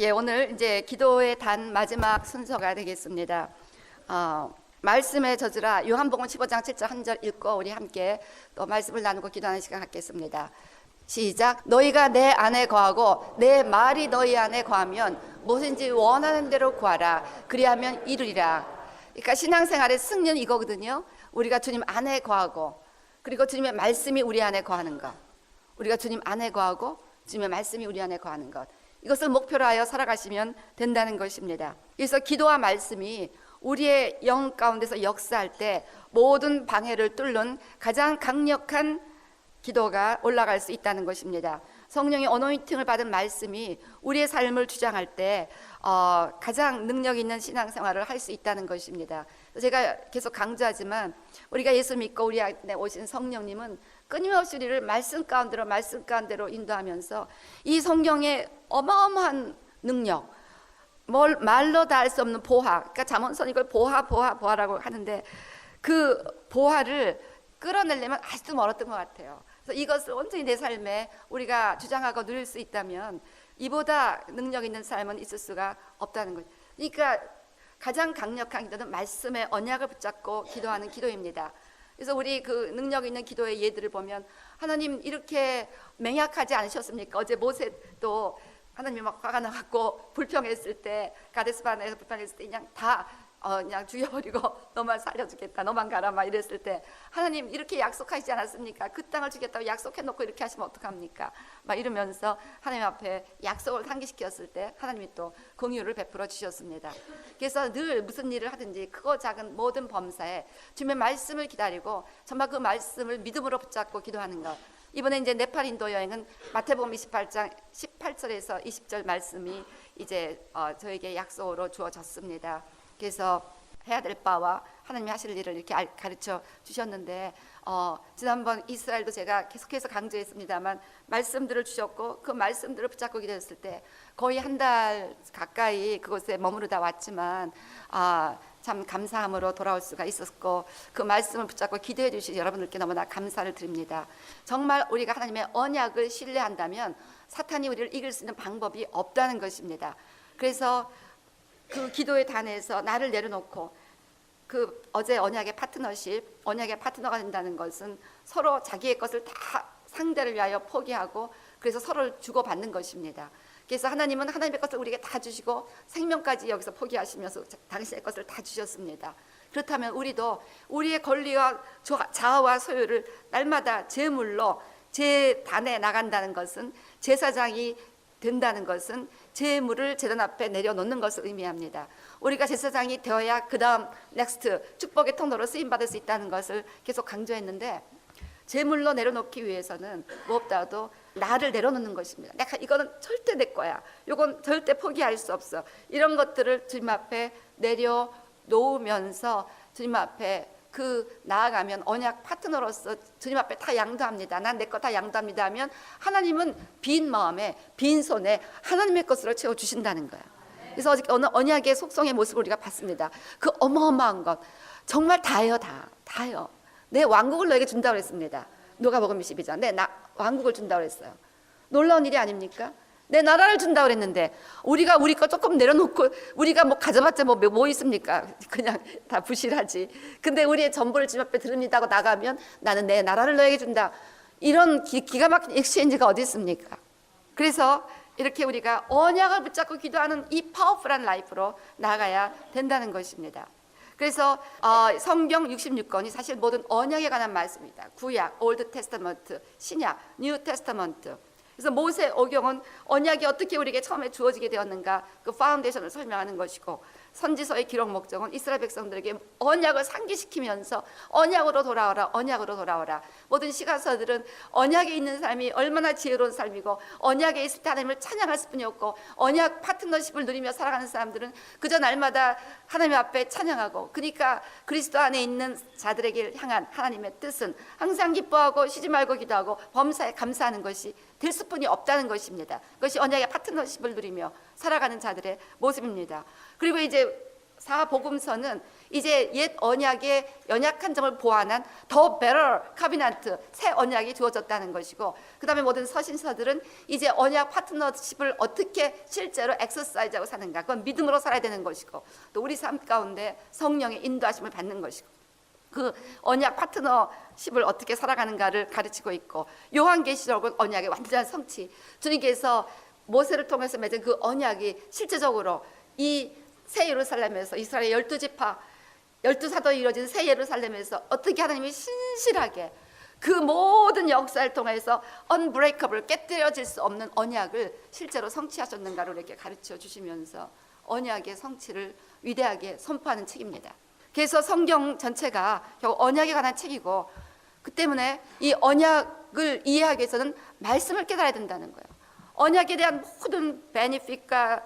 예, 오늘 이제 기도의 단 마지막 순서가 되겠습니다. 말씀에 젖으라 요한복음 15장 7절 한 절 읽고 우리 함께 또 말씀을 나누고 기도하는 시간 갖겠습니다. 시작. 너희가 내 안에 거하고 내 말이 너희 안에 거하면 무엇인지 원하는 대로 구하라. 그리하면 이루리라. 그러니까 신앙생활의 승리는 이거거든요. 우리가 주님 안에 거하고 그리고 주님의 말씀이 우리 안에 거하는 것. 우리가 주님 안에 거하고 주님의 말씀이 우리 안에 거하는 것. 이것을 목표로 하여 살아가시면 된다는 것입니다. 그래서 기도와 말씀이 우리의 영 가운데서 역사할 때 모든 방해를 뚫는 가장 강력한 기도가 올라갈 수 있다는 것입니다. 성령의 어노인팅을 받은 말씀이 우리의 삶을 주장할 때 가장 능력 있는 신앙생활을 할 수 있다는 것입니다. 제가 계속 강조하지만 우리가 예수 믿고 우리 안에 오신 성령님은 끊임없이 우리를 말씀 가운데로 인도하면서 이 성경의 어마어마한 능력, 말로 다 할 수 없는 보화, 그러니까 잠언서는 이걸 보화라고 하는데 그 보화를 끌어내려면 아직도 멀었던 것 같아요. 그래서 이것을 온전히 내 삶에 우리가 주장하고 누릴 수 있다면 이보다 능력 있는 삶은 있을 수가 없다는 거죠. 그러니까 가장 강력한 기도는 말씀의 언약을 붙잡고 기도하는 기도입니다. 그래서 우리 그 능력 있는 기도의 예들을 보면 하나님 이렇게 맹약하지 않으셨습니까? 어제 모세도 하나님이 막 화가 나갖고 불평했을 때 가데스바네에서 불평했을 때 그냥 다 그냥 죽여버리고 너만 살려주겠다, 너만 가라 막 이랬을 때 하나님 이렇게 약속하시지 않았습니까? 그 땅을 주겠다고 약속해놓고 이렇게 하시면 어떡합니까? 막 이러면서 하나님 앞에 약속을 상기시켰을 때 하나님이 또 긍휼을 베풀어 주셨습니다. 그래서 늘 무슨 일을 하든지 크고 작은 모든 범사에 주님의 말씀을 기다리고 정말 그 말씀을 믿음으로 붙잡고 기도하는 것. 이번에 이제 네팔 인도 여행은 마태복음 28장 18절에서 20절 말씀이 이제 저에게 약속으로 주어졌습니다. 그래서 해야 될 바와 하나님이 하실 일을 이렇게 가르쳐 주셨는데 지난번 이스라엘도 제가 계속해서 강조했습니다만 말씀들을 주셨고 그 말씀들을 붙잡고 기도했을 때 거의 한 달 가까이 그곳에 머무르다 왔지만 참 감사함으로 돌아올 수가 있었고 그 말씀을 붙잡고 기도해 주신 여러분들께 너무나 감사를 드립니다. 정말 우리가 하나님의 언약을 신뢰한다면 사탄이 우리를 이길 수 있는 방법이 없다는 것입니다. 그래서 그 기도의 단에서 나를 내려놓고 그 어제 언약의 파트너십, 언약의 파트너가 된다는 것은 서로 자기의 것을 다 상대를 위하여 포기하고 그래서 서로를 주고받는 것입니다. 그래서 하나님은 하나님의 것을 우리에게 다 주시고 생명까지 여기서 포기하시면서 당신의 것을 다 주셨습니다. 그렇다면 우리도 우리의 권리와 자아와 소유를 날마다 제물로 제단에 나간다는 것은 제사장이 된다는 것은 제물을 제단 앞에 내려놓는 것을 의미합니다. 우리가 제사장이 되어야 그 다음 넥스트 축복의 통로로 쓰임받을 수 있다는 것을 계속 강조했는데 제물로 내려놓기 위해서는 무엇보다도 나를 내려놓는 것입니다. 내가 이거는 절대 내 거야. 이건 절대 포기할 수 없어. 이런 것들을 주님 앞에 내려놓으면서 주님 앞에 나아가면 언약 파트너로서 주님 앞에 다 양도합니다. 난 내 거 다 양도합니다 하면 하나님은 빈 마음에 빈 손에 하나님의 것으로 채워주신다는 거야. 그래서 어저께 언약의 속성의 모습을 우리가 봤습니다. 그 어마어마한 것 정말 다예요. 다예요. 내 왕국을 너에게 준다고 했습니다. 누가복음 12장 내 왕국을 준다고 했어요. 놀라운 일이 아닙니까? 내 나라를 준다고 그랬는데 우리가 우리 거 조금 내려놓고 우리가 뭐 가져봤자 뭐 있습니까? 그냥 다 부실하지. 근데 우리의 전부를 주님 앞에 드립니다 하고 나가면 나는 내 나라를 너에게 준다. 이런 기가 막힌 엑스체인지가 어디 있습니까? 그래서 이렇게 우리가 언약을 붙잡고 기도하는 이 파워풀한 라이프로 나가야 된다는 것입니다. 그래서 성경 66권이 사실 모든 언약에 관한 말씀입니다. 구약, 올드 테스터먼트, 신약, 뉴 테스터먼트. 그래서 모세 오경은 언약이 어떻게 우리에게 처음에 주어지게 되었는가 그 파운데이션을 설명하는 것이고 선지서의 기록 목적은 이스라엘 백성들에게 언약을 상기시키면서 언약으로 돌아오라. 모든 시가서들은 언약에 있는 삶이 얼마나 지혜로운 삶이고 언약에 있을 때 하나님을 찬양할 수뿐이 없고 언약 파트너십을 누리며 살아가는 사람들은 그저 날마다 하나님 앞에 찬양하고 그러니까 그리스도 안에 있는 자들에게 향한 하나님의 뜻은 항상 기뻐하고 쉬지 말고 기도하고 범사에 감사하는 것이 될 수뿐이 없다는 것입니다. 그것이 언약의 파트너십을 누리며 살아가는 자들의 모습입니다. 그리고 이제 사복음서는 이제 옛 언약의 연약한 점을 보완한 더 better covenant, 새 언약이 주어졌다는 것이고, 그 다음에 모든 서신서들은 이제 언약 파트너십을 어떻게 실제로 엑서사이즈하고 사는가, 그건 믿음으로 살아야 되는 것이고, 또 우리 삶 가운데 성령의 인도하심을 받는 것이고, 그 언약 파트너십을 어떻게 살아가는가를 가르치고 있고, 요한계시록은 언약의 완전한 성취, 주님께서 모세를 통해서 맺은 그 언약이 실제적으로 이 새 예루살렘에서 이스라엘 12지파 12사도에 이루어진 새 예루살렘에서 어떻게 하나님이 신실하게 그 모든 역사를 통해서 unbreakable, 깨뜨려질 수 없는 언약을 실제로 성취하셨는가를 이렇게 가르쳐 주시면서 언약의 성취를 위대하게 선포하는 책입니다. 그래서 성경 전체가 결국 언약에 관한 책이고, 그 때문에 이 언약을 이해하기 위해서는 말씀을 깨달아야 된다는 거예요. 언약에 대한 모든 베니핏과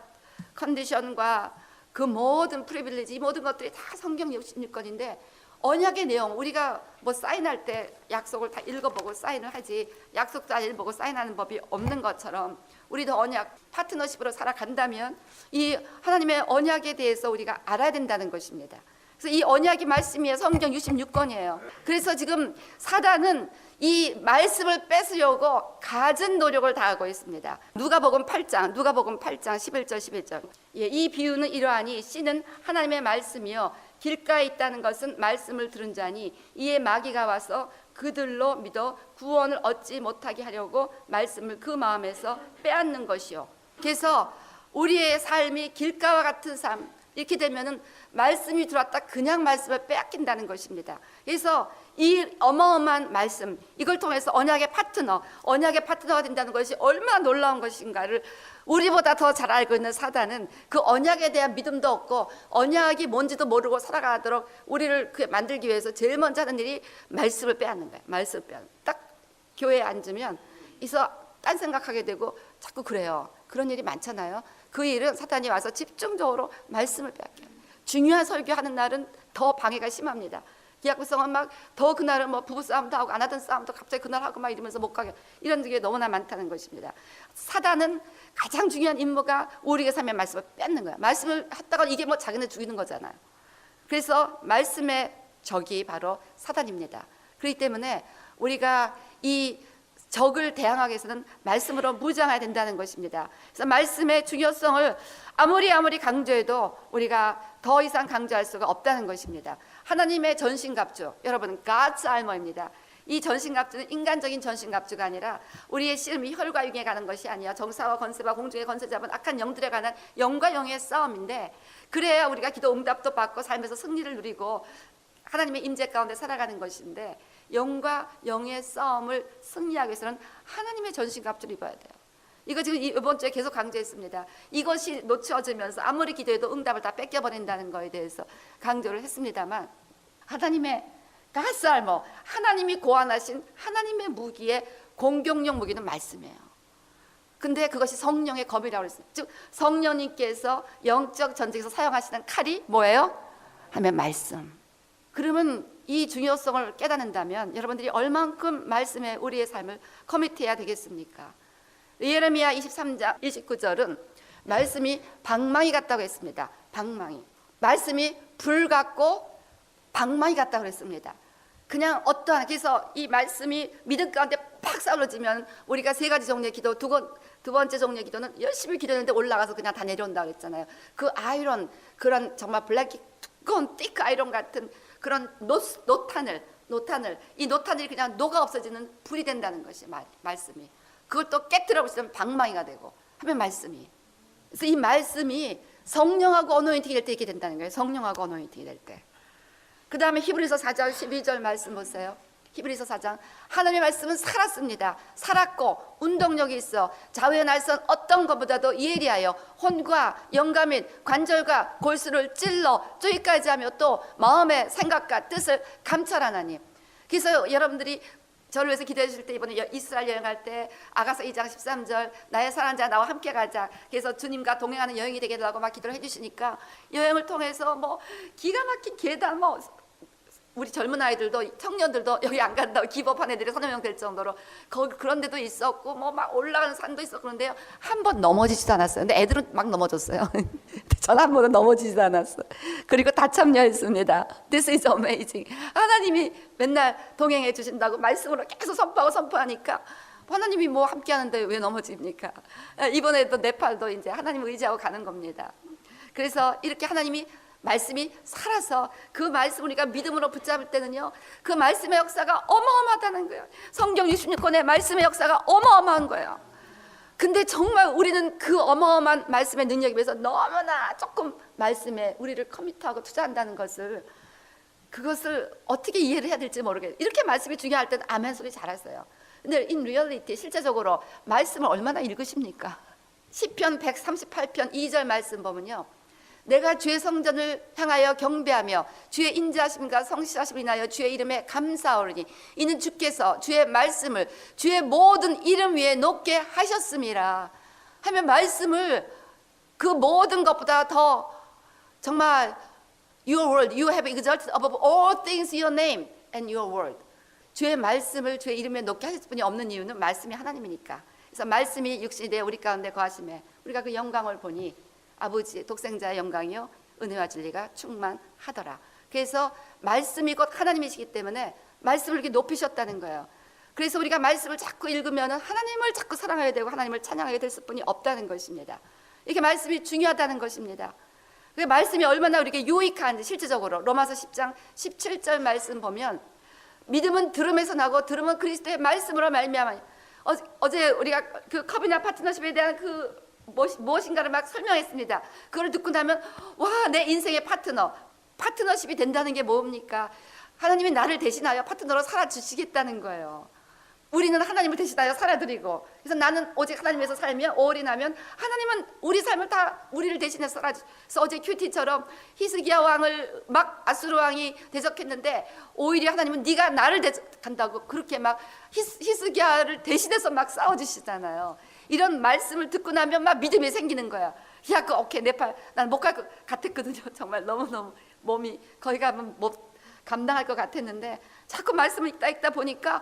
컨디션과 그 모든 프리빌리지, 이 모든 것들이 다 성경 66권인데, 언약의 내용, 우리가 뭐 사인할 때 약속을 다 읽어보고 사인을 하지, 약속도 안 읽어보고 사인하는 법이 없는 것처럼 우리도 언약 파트너십으로 살아간다면 이 하나님의 언약에 대해서 우리가 알아야 된다는 것입니다. 그래서 이 언약이 말씀이에요. 성경 66권이에요. 그래서 지금 사단은 이 말씀을 뺏으려고 갖은 노력을 다하고 있습니다. 누가복음 8장 11절 11절. 예, 이 비유는 이러하니 씨는 하나님의 말씀이요 길가에 있다는 것은 말씀을 들은 자니 이에 마귀가 와서 그들로 믿어 구원을 얻지 못하게 하려고 말씀을 그 마음에서 빼앗는 것이요. 그래서 우리의 삶이 길가와 같은 삶, 이렇게 되면은 말씀이 들어왔다 그냥 말씀을 빼앗긴다는 것입니다. 그래서 이 어마어마한 말씀, 이걸 통해서 언약의 파트너가 된다는 것이 얼마나 놀라운 것인가를 우리보다 더 잘 알고 있는 사단은 그 언약에 대한 믿음도 없고 언약이 뭔지도 모르고 살아가도록 우리를 만들기 위해서 제일 먼저 하는 일이 말씀을 빼앗는 거예요. 말씀을 빼앗는. 딱 교회에 앉으면 있어 딴 생각하게 되고 자꾸 그래요. 그런 일이 많잖아요. 그 일은 사탄이 와서 집중적으로 말씀을 빼앗겨요. 중요한 설교하는 날은 더 방해가 심합니다. 기약구성은 막 더 그날은 뭐 부부싸움도 하고 안 하던 싸움도 갑자기 그날 하고 막 이러면서 못 가게, 이런 게 너무나 많다는 것입니다. 사단은 가장 중요한 임무가 우리의 삶의 말씀을 뺏는 거야. 말씀을 했다가 이게 뭐 자기네 죽이는 거잖아요. 그래서 말씀의 적이 바로 사단입니다. 그렇기 때문에 우리가 이 적을 대항하기 위해서는 말씀으로 무장해야 된다는 것입니다. 그래서 말씀의 중요성을 아무리 강조해도 우리가 더 이상 강조할 수가 없다는 것입니다. 하나님의 전신갑주, 여러분 God's armor입니다. 이 전신갑주는 인간적인 전신갑주가 아니라 우리의 씨름이 혈과 육에 가는 것이 아니야 정사와 권세와 공중의 권세 잡은 악한 영들에 관한 영과 영의 싸움인데, 그래야 우리가 기도 응답도 받고 삶에서 승리를 누리고 하나님의 임재 가운데 살아가는 것인데, 영과 영의 싸움을 승리하기 위해서는 하나님의 전신갑주를 입어야 돼요. 이거 지금 이번 주에 계속 강조했습니다. 이것이 놓쳐지면서 아무리 기도해도 응답을 다 뺏겨버린다는 거에 대해서 강조를 했습니다만, 하나님의 가스알모, 하나님이 고안하신 하나님의 무기의 공격용 무기는 말씀이에요. 근데 그것이 성령의 검이라고 했습니다. 즉 성령님께서 영적 전쟁에서 사용하시는 칼이 뭐예요? 하면 말씀. 그러면 이 중요성을 깨닫는다면 여러분들이 얼만큼 말씀에 우리의 삶을 커밋해야 되겠습니까? 예레미야 23장 29절은 말씀이 방망이 같다고 했습니다. 방망이. 말씀이 불 같고 방망이 같다고 했습니다. 그냥 어떠한, 그래서 이 말씀이 믿음 가운데 팍 쌀러지면 우리가 세 가지 종류의 기도, 두 번째 종류의 기도는 열심히 기도했는데 올라가서 그냥 다 내려온다고 했잖아요. 그 아이론, 그런 정말 블랙 두꺼운 띠크 아이론 같은 그런 노탄을 이 노탄이 그냥 녹아 없어지는 불이 된다는 것이 말씀이. 그걸 또 깨뜨려 보시면 방망이가 되고 하면 말씀이. 그래서 이 말씀이 성령하고 어노인팅이 될 때 이렇게 된다는 거예요. 성령하고 어노인팅이 될 때. 그 다음에 히브리서 4장 12절 말씀 보세요. 히브리서 4장. 하나님의 말씀은 살았습니다. 살았고 운동력이 있어 좌우의 날선 어떤 것보다도 예리하여 혼과 영과 및 관절과 골수를 찔러 쪼기까지 하며 또 마음의 생각과 뜻을 감찰하나니. 그래서 여러분들이 저를 위해서 기도해 주실 때 이번에 이스라엘 여행할 때 아가서 2장 13절 나의 사랑하는 자 나와 함께 가자. 그래서 주님과 동행하는 여행이 되게 하고 막 기도를 해 주시니까 여행을 통해서 뭐 기가 막힌 계단 뭐 우리 젊은 아이들도 청년들도 여기 안 간다고 기법한 애들이 서너 명 될 정도로 거기 그런 데도 있었고 뭐 막 올라가는 산도 있었고 그런데요, 한 번 넘어지지도 않았어요. 근데 애들은 막 넘어졌어요. 전 한 번은 넘어지지도 않았어요. 그리고 다 참여했습니다. This is amazing. 하나님이 맨날 동행해 주신다고 말씀으로 계속 선포하고 선포하니까 하나님이 뭐 함께 하는데 왜 넘어집니까? 이번에도 네팔도 이제 하나님을 의지하고 가는 겁니다. 그래서 이렇게 하나님이 말씀이 살아서 그 말씀을 우리가 믿음으로 붙잡을 때는요, 그 말씀의 역사가 어마어마하다는 거예요. 성경 66권의 말씀의 역사가 어마어마한 거예요. 근데 정말 우리는 그 어마어마한 말씀의 능력에 비해서 너무나 조금 말씀에 우리를 커미트하고 투자한다는 것을, 그것을 어떻게 이해를 해야 될지 모르겠어요. 이렇게 말씀이 중요할 때는 아멘 소리 잘했어요. 근데 in reality 실제적으로 말씀을 얼마나 읽으십니까? 시편 138편 2절 말씀 보면요, 내가 주의 성전을 향하여 경배하며 주의 인자하심과 성실하심을 인하여 주의 이름에 감사하오니 이는 주께서 주의 말씀을 주의 모든 이름 위에 높게 하셨음이라 하면, 말씀을 그 모든 것보다 더 정말 your word, you have exalted above all things your name and your word. 주의 말씀을 주의 이름에 높게 하실 분이 없는 이유는 말씀이 하나님이니까. 그래서 말씀이 육신이 되어 우리 가운데 거하심에 우리가 그 영광을 보니 아버지 독생자의 영광이요 은혜와 진리가 충만하더라. 그래서 말씀이 곧 하나님이시기 때문에 말씀을 이렇게 높이셨다는 거예요. 그래서 우리가 말씀을 자꾸 읽으면 하나님을 자꾸 사랑하게 되고 하나님을 찬양하게 될 뿐이 없다는 것입니다. 이렇게 말씀이 중요하다는 것입니다. 그 말씀이 얼마나 우리에게 유익한지 실제적으로 로마서 10장 17절 말씀 보면, 믿음은 들음에서 나고 들음은 그리스도의 말씀으로 말미암아. 어제 우리가 그 컵이나 파트너십에 대한 그 무엇인가를 막 설명했습니다. 그걸 듣고 나면 와, 내 인생의 파트너십이 된다는 게 뭡니까? 하나님이 나를 대신하여 파트너로 살아주시겠다는 거예요. 우리는 하나님을 대신하여 살아드리고, 그래서 나는 오직 하나님에서 살면 올인하면 하나님은 우리 삶을 다 우리를 대신해서 살아주셔서, 어제 큐티처럼 히스기야 왕을 막 아수르 왕이 대적했는데 오히려 하나님은 네가 나를 대적한다고 그렇게 막 히스기야를 대신해서 막 싸워주시잖아요. 이런 말씀을 듣고 나면 막 믿음이 생기는 거야. 야, 오케이, 네팔 난 못 갈 것 같았거든요. 정말 너무너무 몸이 거기 가면 못 감당할 것 같았는데 자꾸 말씀을 읽다 보니까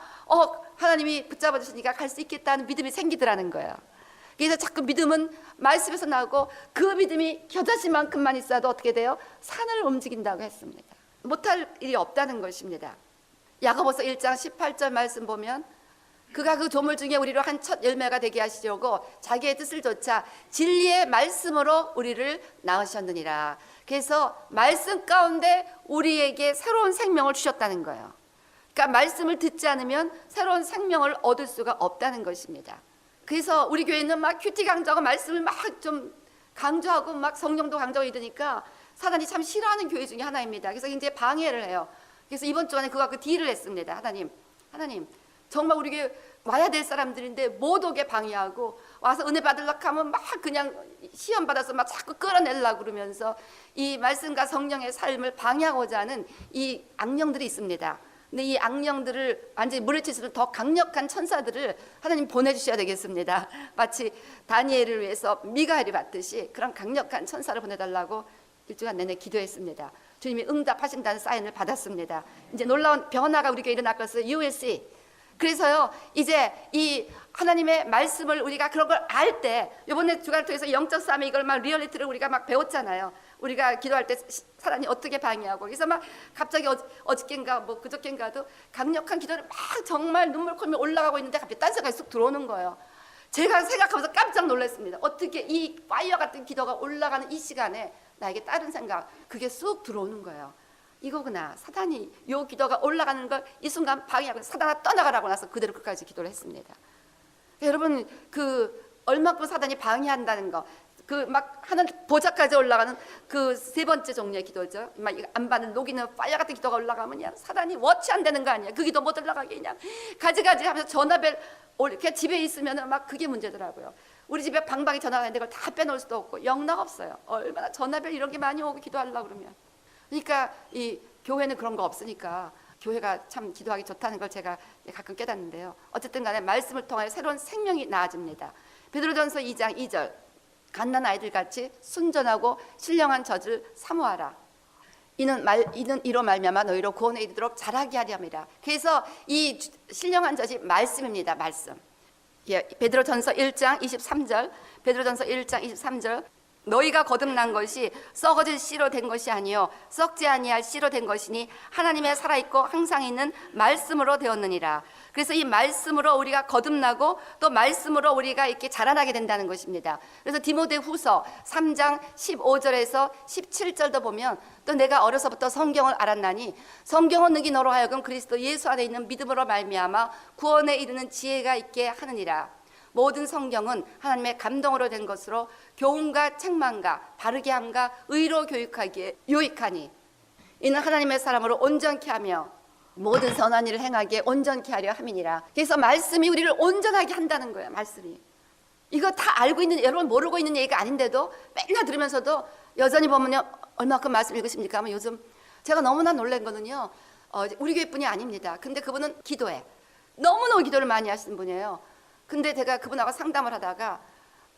하나님이 붙잡아 주시니까 갈 수 있겠다는 믿음이 생기더라는 거예요. 그래서 자꾸 믿음은 말씀에서 나오고, 그 믿음이 겨자씨만큼만 있어도 어떻게 돼요? 산을 움직인다고 했습니다. 못할 일이 없다는 것입니다. 야고보서 1장 18절 말씀 보면, 그가 그 조물 중에 우리로 한 첫 열매가 되게 하시려고 자기의 뜻을 좇아 진리의 말씀으로 우리를 낳으셨느니라. 그래서 말씀 가운데 우리에게 새로운 생명을 주셨다는 거예요. 그러니까 말씀을 듣지 않으면 새로운 생명을 얻을 수가 없다는 것입니다. 그래서 우리 교회는 막 큐티 강조하고 말씀을 막 좀 강조하고 막 성령도 강조하고 이러니까 사단이 참 싫어하는 교회 중에 하나입니다. 그래서 이제 방해를 해요. 그래서 이번 주간에 그거 딜을 했습니다. 하나님 정말 우리 교회 와야 될 사람들인데 못 오게 방해하고, 와서 은혜 받으려고 하면 막 그냥 시험 받아서 막 자꾸 끌어내려고 그러면서 이 말씀과 성령의 삶을 방해하고자 하는 이 악령들이 있습니다. 근데 이 악령들을 완전히 물리칠 수 있는 더 강력한 천사들을 하나님 보내주셔야 되겠습니다. 마치 다니엘을 위해서 미가엘이 받듯이 그런 강력한 천사를 보내달라고 일주간 내내 기도했습니다. 주님이 응답하신다는 사인을 받았습니다. 이제 놀라운 변화가 우리 교회에 일어날 것을 You will see. 그래서요, 이제 이 하나님의 말씀을 우리가 그런 걸 알 때, 이번에 주간을 통해서 영적 싸움에 이걸 막 리얼리티를 우리가 막 배웠잖아요. 우리가 기도할 때 사단이 어떻게 방해하고, 그래서 막 갑자기 어저께인가 뭐 그저께인가도 강력한 기도를 막 정말 눈물 콧물 올라가고 있는데 갑자기 딴 생각이 쑥 들어오는 거예요. 제가 생각하면서 깜짝 놀랐습니다. 어떻게 이 파이어 같은 기도가 올라가는 이 시간에 나에게 다른 생각, 그게 쑥 들어오는 거예요. 이거구나. 사단이 요 기도가 올라가는 걸 이 순간 방해하고 사단아 떠나가라고 나서 그대로 끝까지 기도를 했습니다. 여러분, 그 얼마큼 사단이 방해한다는 거, 그 막 하는 보좌까지 올라가는 그 세 번째 종류의 기도죠. 막 안 받는 녹이는 파이어 같은 기도가 올라가면 사단이 워치 안 되는 거 아니야. 그 기도 못 올라가게 그냥 가지가지 하면서 전화벨 이렇게 집에 있으면 막 그게 문제더라고요. 우리 집에 방방이 전화가 있는데 그걸 다 빼놓을 수도 없고 영락 없어요. 얼마나 전화벨 이런 게 많이 오고 기도하려고 그러면. 그러니까 이 교회는 그런 거 없으니까 교회가 참 기도하기 좋다는 걸 제가 가끔 깨닫는데요. 어쨌든 간에 말씀을 통하여 새로운 생명이 나아집니다. 베드로전서 2장 2절 갓난 아이들 같이 순전하고 신령한 젖을 사모하라. 이는 이로 말미암아 너희로 구원에 이르도록 자라게 하려 함이라. 그래서 이 신령한 젖이 말씀입니다. 말씀. 예, 베드로전서 1장 23절, 베드로전서 1장 23절. 너희가 거듭난 것이 썩어질 씨로 된 것이 아니요 썩지 아니할 씨로 된 것이니 하나님의 살아있고 항상 있는 말씀으로 되었느니라. 그래서 이 말씀으로 우리가 거듭나고 또 말씀으로 우리가 이렇게 자라나게 된다는 것입니다. 그래서 디모데후서 3장 15절에서 17절도 보면 또 내가 어려서부터 성경을 알았나니 성경은 능히 너로 하여금 그리스도 예수 안에 있는 믿음으로 말미암아 구원에 이르는 지혜가 있게 하느니라. 모든 성경은 하나님의 감동으로 된 것으로 교훈과 책망과 바르게 함과 의로 교육하기에 유익하니 이는 하나님의 사람으로 온전케 하며 모든 선한 일을 행하기에 온전케 하려 함이니라. 그래서 말씀이 우리를 온전하게 한다는 거예요. 말씀이. 이거 다 알고 있는, 여러분 모르고 있는 얘기가 아닌데도 맨날 들으면서도 여전히 보면요, 얼마큼 말씀 읽으십니까 하면 요즘 제가 너무나 놀란 거는요, 우리 교회뿐이 아닙니다. 근데 그분은 기도해. 너무너무 기도를 많이 하시는 분이에요. 근데 제가 그분하고 상담을 하다가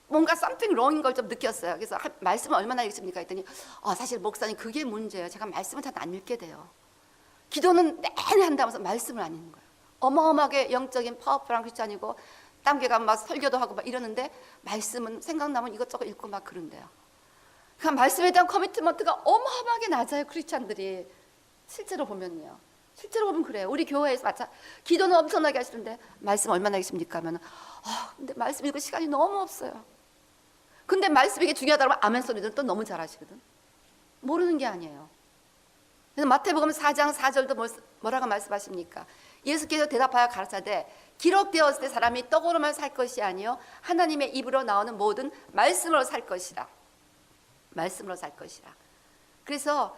뭔가 something wrong인 걸 좀 느꼈어요. 그래서 말씀을 얼마나 읽습니까 했더니 사실 목사님 그게 문제예요. 제가 말씀을 잘 안 읽게 돼요. 기도는 내내 한다면서 말씀을 안 읽는 거예요. 어마어마하게 영적인 파워풀한 크리스찬이고 딴 게 가면 막 설교도 하고 막 이러는데 말씀은 생각나면 이것저것 읽고 막 그런데요. 그러니까 말씀에 대한 커미트먼트가 어마어마하게 낮아요. 크리스찬들이. 실제로 보면요. 실제로 보면 그래요. 우리 교회에서 기도는 엄청나게 하시는데 말씀 얼마나 읽습니까 하면 근데 말씀 읽을 시간이 너무 없어요. 근데 말씀 이게 중요하다고 하면 아멘 소리는 또 너무 잘하시거든. 모르는 게 아니에요. 그래서 마태복음 4장 4절도 뭐라고 말씀하십니까? 예수께서 대답하여 가르치되 기록되었을 때 사람이 떡으로만 살 것이 아니요 하나님의 입으로 나오는 모든 말씀으로 살 것이라. 말씀으로 살 것이라. 그래서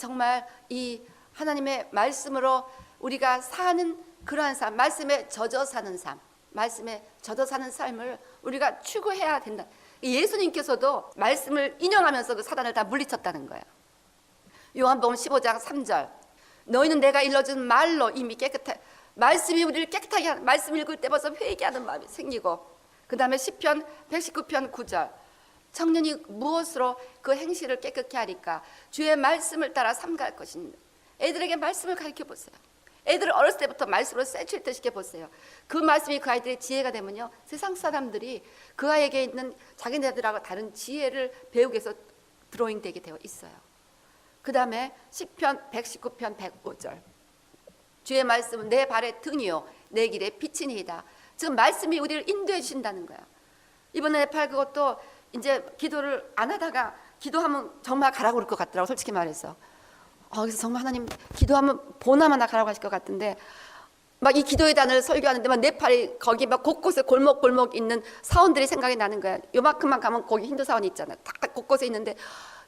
정말 이 하나님의 말씀으로 우리가 사는 그러한 삶, 말씀에 젖어 사는 삶, 말씀에 젖어 사는 삶을 우리가 추구해야 된다. 예수님께서도 말씀을 인용하면서 그 사단을 다 물리쳤다는 거예요. 요한복음 15장 3절. 너희는 내가 일러준 말로 이미 깨끗해. 말씀이 우리를 깨끗하게 하는, 말씀 읽을 때 벌써 회개하는 마음이 생기고, 그 다음에 시편 119편 9절. 청년이 무엇으로 그 행실을 깨끗게 하리까? 주의 말씀을 따라 삼갈 것입니다. 애들에게 말씀을 가르쳐 보세요. 애들을 어렸을 때부터 말씀으로 세츄레이트 시켜보세요. 그 말씀이 그 아이들의 지혜가 되면요, 세상 사람들이 그 아이에게 있는 자기네들하고 다른 지혜를 배우기 위해서 드로잉 되게 되어 있어요. 그 다음에 시편 119편 105절. 주의 말씀은 내 발의 등이요 내 길의 빛이니이다. 지금 말씀이 우리를 인도해 주신다는 거야. 이번에 네팔 그것도 이제 기도를 안 하다가 기도하면 정말 가라고 그럴 것 같더라고, 솔직히 말해서. 그래서 정말 하나님 기도하면 보나마나 가라고 하실 것 같은데 막 이 기도의 단을 설교하는데 막 네팔이 거기 막 곳곳에 골목 있는 사원들이 생각이 나는 거야. 요만큼만 가면 거기 힌두 사원이 있잖아. 다 곳곳에 있는데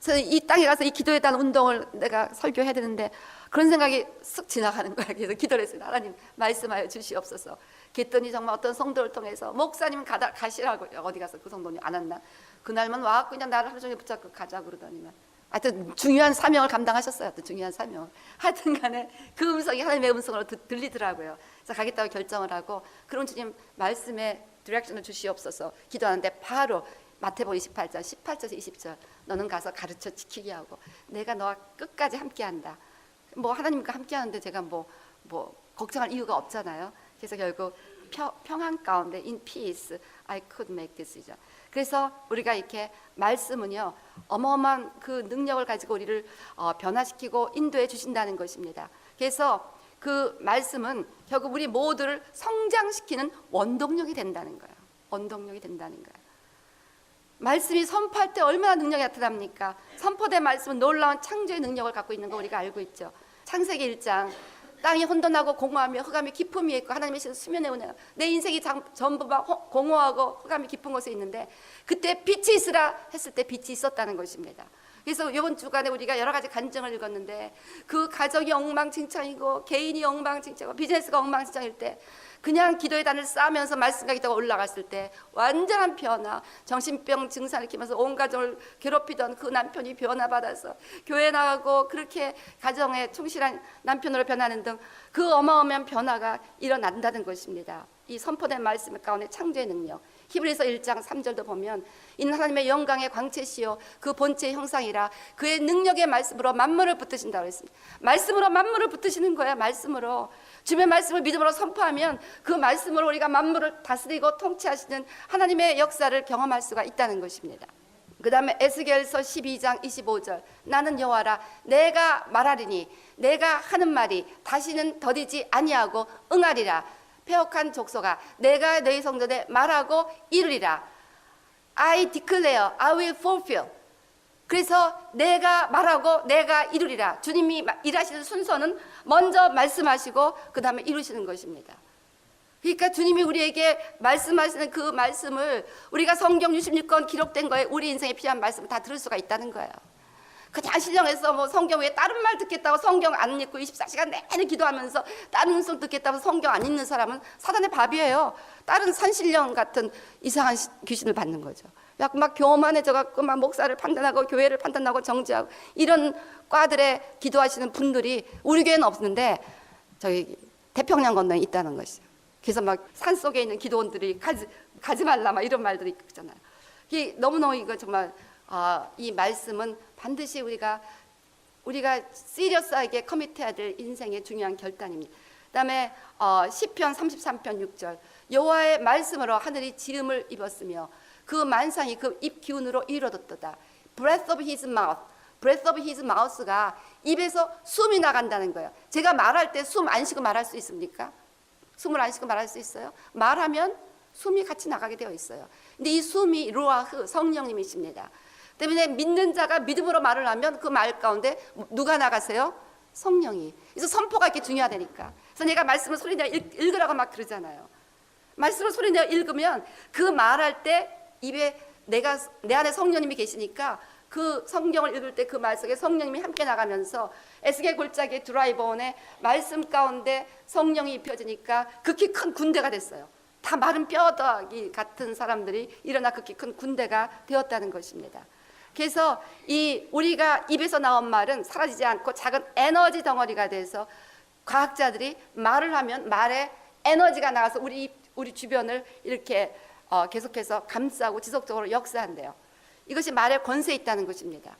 그래서 이 땅에 가서 이 기도의 단 운동을 내가 설교해야 되는데 그런 생각이 쓱 지나가는 거야. 그래서 기도를 했어요. 하나님 말씀하여 주시옵소서. 그랬더니 정말 어떤 성도를 통해서 목사님 가시라고. 어디 가서 그 성도님 안 왔나? 그날만 와갖고 그냥 나를 하루 종일 붙잡고 가자 그러더니만 하여튼 중요한 사명을 감당하셨어요. 어떤 중요한 사명을. 하여튼 간에 그 음성이 하나님의 음성으로 들리더라고요. 그래서 가겠다고 결정을 하고 그럼 주님 말씀에 디렉션을 주시옵소서 기도하는데 바로 마태복음 28장 18절에서 20절 너는 가서 가르쳐 지키게 하고 내가 너와 끝까지 함께한다. 뭐 하나님과 함께하는데 제가 뭐 걱정할 이유가 없잖아요. 그래서 결국 평안 가운데 in peace I could make decision. 그래서 우리가 이렇게 말씀은요 어마어마한 그 능력을 가지고 우리를 변화시키고 인도해 주신다는 것입니다. 그래서 그 말씀은 결국 우리 모두를 성장시키는 원동력이 된다는 거예요. 원동력이 된다는 거예요. 말씀이 선포할 때 얼마나 능력이 나타납니까? 선포된 말씀은 놀라운 창조의 능력을 갖고 있는 거 우리가 알고 있죠. 창세기 1장 땅이 혼돈하고 공허하며 흑암이 깊음이 있고 하나님의 수면에 오네요. 내 인생이 전부 막 공허하고 흑암이 깊은 곳에 있는데 그때 빛이 있으라 했을 때 빛이 있었다는 것입니다. 그래서 이번 주간에 우리가 여러 가지 간증을 읽었는데 그 가정이 엉망진창이고 개인이 엉망진창이고 비즈니스가 엉망진창일 때 그냥 기도의 단을 쌓으면서 말씀과 기도가 올라갔을 때 완전한 변화, 정신병 증상을 일으키면서 온 가정을 괴롭히던 그 남편이 변화받아서 교회 나가고 그렇게 가정에 충실한 남편으로 변하는 등 그 어마어마한 변화가 일어난다는 것입니다. 이 선포된 말씀 가운데 창조의 능력, 히브리서 1장 3절도 보면 이는 하나님의 영광의 광채시요 그 본체의 형상이라 그의 능력의 말씀으로 만물을 붙드신다고 했습니다. 말씀으로 만물을 붙드시는 거야. 말씀으로 주님의 말씀을 믿음으로 선포하면 그 말씀으로 우리가 만물을 다스리고 통치하시는 하나님의 역사를 경험할 수가 있다는 것입니다. 그 다음에 에스겔서 12장 25절 나는 여호와라 내가 말하리니 내가 하는 말이 다시는 더디지 아니하고 응하리라. 패역한 족속아 내가 너희 성전에 말하고 이루리라. I declare, I will fulfill. 그래서 내가 말하고 내가 이루리라. 주님이 일하시는 순서는 먼저 말씀하시고 그 다음에 이루시는 것입니다. 그러니까 주님이 우리에게 말씀하시는 그 말씀을 우리가 성경 66권 기록된 거에 우리 인생에 필요한 말씀을 다 들을 수가 있다는 거예요. 그냥 신령해서 뭐 성경 외에 다른 말 듣겠다고 성경 안 읽고 24시간 내내 기도하면서 다른 음성 듣겠다고 성경 안 읽는 사람은 사단의 밥이에요. 다른 산신령 같은 이상한 귀신을 받는 거죠. 막 교만해져 갖고 막 목사를 판단하고 교회를 판단하고 정죄하고 이런 과들에 기도하시는 분들이 우리 교회는 없는데 저희 태평양 건너에 있다는 것이죠. 그래서 막 산속에 있는 기도원들이 가지 말라 막 이런 말들이 있잖아요. 너무너무 이거 정말 이 말씀은 반드시 우리가 시리어스하게 커밋해야 될 인생의 중요한 결단입니다. 그다음에 시편 33편 6절 여호와의 말씀으로 하늘이 지음을 입었으며 그 만상이 그 입 기운으로 이루어졌도다. Breath of his mouth. Breath of his mouth가 입에서 숨이 나간다는 거예요. 제가 말할 때 숨 안 쉬고 말할 수 있습니까? 숨을 안 쉬고 말할 수 있어요? 말하면 숨이 같이 나가게 되어 있어요. 근데 이 숨이 루아흐 성령님이십니다. 때문에 믿는 자가 믿음으로 말을 하면 그 말 가운데 누가 나가세요? 성령이. 그래서 선포가 이렇게 중요하다니까. 그래서 내가 말씀을 소리내어 읽으라고 막 그러잖아요. 말씀을 소리내어 읽으면 그 말할 때 입에 내 안에 성령님이 계시니까 그 성경을 읽을 때 그 말 속에 성령님이 함께 나가면서 에스겔 골짜기 드라이버원에 말씀 가운데 성령이 입혀지니까 극히 큰 군대가 됐어요. 다 마른 뼈다귀 같은 사람들이 일어나 극히 큰 군대가 되었다는 것입니다. 그래서 우리가 입에서 나온 말은 사라지지 않고 작은 에너지 덩어리가 돼서 과학자들이 말을 하면 말에 에너지가 나가서 우리 주변을 이렇게 계속해서 감싸고 지속적으로 역사한대요. 이것이 말에 권세 있다는 것입니다.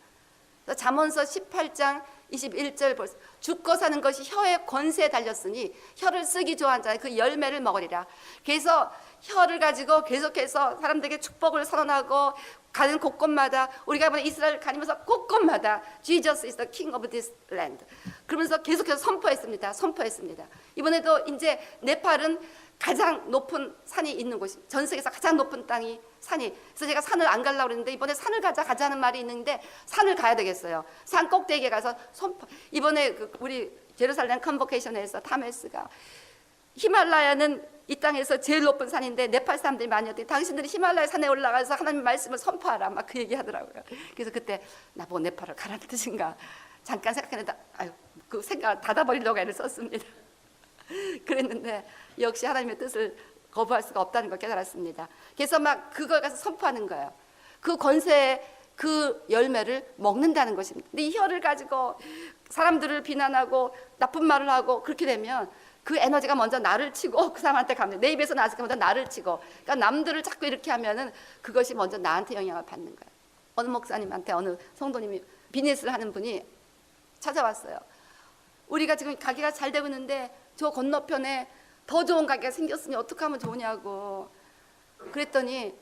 잠언서 18장 21절 벌써 죽고 사는 것이 혀의 권세에 달렸으니 혀를 쓰기 좋아하는 자는 그 열매를 먹으리라. 그래서 혀를 가지고 계속해서 사람들에게 축복을 선언하고 가는 곳곳마다 우리가 이번에 이스라엘 가면서 곳곳마다 Jesus is the king of this land 그러면서 계속해서 선포했습니다. 이번에도 이제 네팔은 가장 높은 산이 있는 곳이 전 세계에서 가장 높은 땅이 산이. 그래서 제가 산을 안 가려고 그랬는데 이번에 산을 가자는 말이 있는데 산을 가야 되겠어요. 산 꼭대기에 가서 이번에 우리 제루살렘 컨버케이션에서 타메스가 히말라야는 이 땅에서 제일 높은 산인데 네팔 사람들이 많이 왔더니 당신들이 히말라야 산에 올라가서 하나님의 말씀을 선포하라 막 그 얘기 하더라고요. 그래서 그때 나보고 네팔을 가라는 뜻인가 잠깐 생각했는데 그 생각을 닫아버리려고 애를 썼습니다. 그랬는데 역시 하나님의 뜻을 거부할 수가 없다는 걸 깨달았습니다. 그래서 막 그걸 가서 선포하는 거예요. 그 권세의 그 열매를 먹는다는 것입니다. 근데 이 혀를 가지고 사람들을 비난하고 나쁜 말을 하고 그렇게 되면 그 에너지가 먼저 나를 치고 그 사람한테 가면 내 입에서 나왔으니까 먼저 나를 치고 그러니까 남들을 자꾸 이렇게 하면은 그것이 먼저 나한테 영향을 받는 거예요. 어느 목사님한테 어느 성도님이 비즈니스를 하는 분이 찾아왔어요. 우리가 지금 가게가 잘 되고 있는데 저 건너편에 더 좋은 가게가 생겼으니 어떻게 하면 좋으냐고 그랬더니